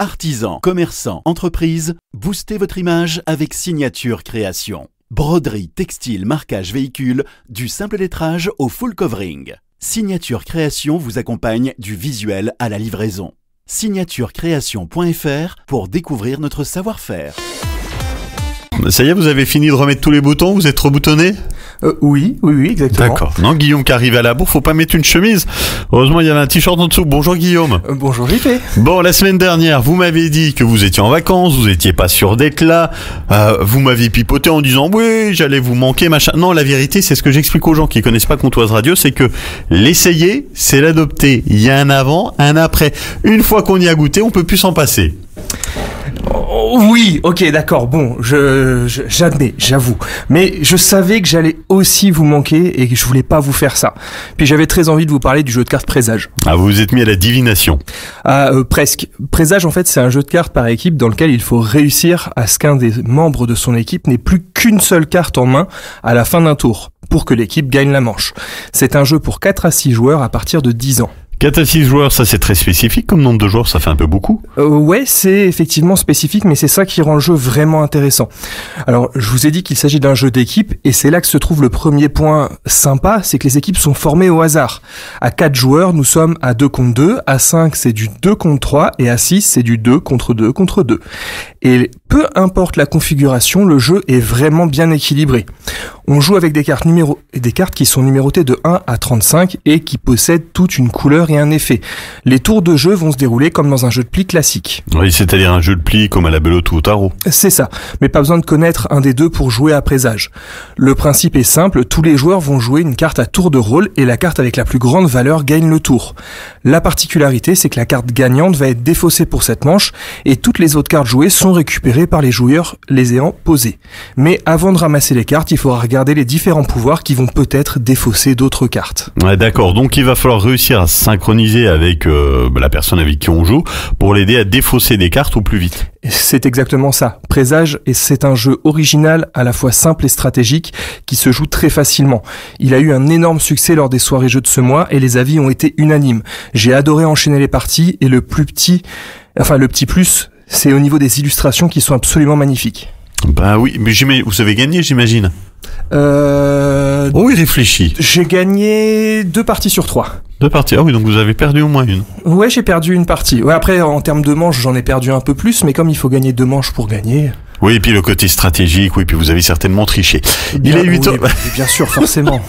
Artisans, commerçants, entreprises, boostez votre image avec Signature Création. Broderie, textile, marquage, véhicule, du simple lettrage au full covering. Signature Création vous accompagne du visuel à la livraison. Signaturecreation.fr pour découvrir notre savoir-faire. Ça y est, vous avez fini de remettre tous les boutons, vous êtes reboutonné ? Oui, exactement. D'accord. Non, Guillaume qui arrive à la bourre, faut pas mettre une chemise. Heureusement, il y avait un t-shirt en dessous. Bonjour Guillaume. Bonjour JP. Bon, la semaine dernière, vous m'avez dit que vous étiez en vacances, vous étiez pas sûr d'être là. Vous m'aviez pipoté en disant oui, j'allais vous manquer, machin. Non, la vérité, c'est ce que j'explique aux gens qui connaissent pas Comptoise Radio, c'est que l'essayer, c'est l'adopter. Il y a un avant, un après. Une fois qu'on y a goûté, on peut plus s'en passer. Oui, ok, d'accord, bon, j'admets, j'avoue. Mais je savais que j'allais aussi vous manquer et que je voulais pas vous faire ça. Puis j'avais très envie de vous parler du jeu de cartes Présage. Ah, vous vous êtes mis à la divination. Presque. Présage, en fait, c'est un jeu de cartes par équipe dans lequel il faut réussir à ce qu'un des membres de son équipe n'ait plus qu'une seule carte en main à la fin d'un tour, pour que l'équipe gagne la manche. C'est un jeu pour 4 à 6 joueurs à partir de 10 ans. 4 à 6 joueurs, ça c'est très spécifique comme nombre de joueurs, ça fait un peu beaucoup. Ouais, c'est effectivement spécifique, mais c'est ça qui rend le jeu vraiment intéressant. Alors, je vous ai dit qu'il s'agit d'un jeu d'équipe, et c'est là que se trouve le premier point sympa, c'est que les équipes sont formées au hasard. À 4 joueurs, nous sommes à 2 contre 2, à 5 c'est du 2 contre 3, et à 6 c'est du 2 contre 2 contre 2. Et peu importe la configuration, le jeu est vraiment bien équilibré. On joue avec des cartes qui sont numérotées de 1 à 35 et qui possèdent toute une couleur et un effet. Les tours de jeu vont se dérouler comme dans un jeu de pli classique. Oui, c'est-à-dire un jeu de pli comme à la belote ou au tarot. C'est ça, mais pas besoin de connaître un des deux pour jouer à Présage. Le principe est simple, tous les joueurs vont jouer une carte à tour de rôle et la carte avec la plus grande valeur gagne le tour. La particularité, c'est que la carte gagnante va être défaussée pour cette manche et toutes les autres cartes jouées sont récupérées par les joueurs les ayant posées. Mais avant de ramasser les cartes, il faudra regarder les différents pouvoirs qui vont peut-être défausser d'autres cartes. Ouais, d'accord, donc il va falloir réussir à synchroniser avec la personne avec qui on joue pour l'aider à défausser des cartes au plus vite. C'est exactement ça. Présage, c'est un jeu original, à la fois simple et stratégique, qui se joue très facilement. Il a eu un énorme succès lors des soirées jeux de ce mois et les avis ont été unanimes. J'ai adoré enchaîner les parties et le petit plus, c'est au niveau des illustrations qui sont absolument magnifiques. Bah oui, mais vous avez gagné, j'imagine. Oui, réfléchis. J'ai gagné 2 parties sur 3. 2 parties, ah oui, donc vous avez perdu au moins une. Ouais, j'ai perdu une partie. Ouais, après, en termes de manches, j'en ai perdu un peu plus, mais comme il faut gagner 2 manches pour gagner... Oui, et puis le côté stratégique, oui, puis vous avez certainement triché. Il est 8 heures. Oui, bien sûr, forcément.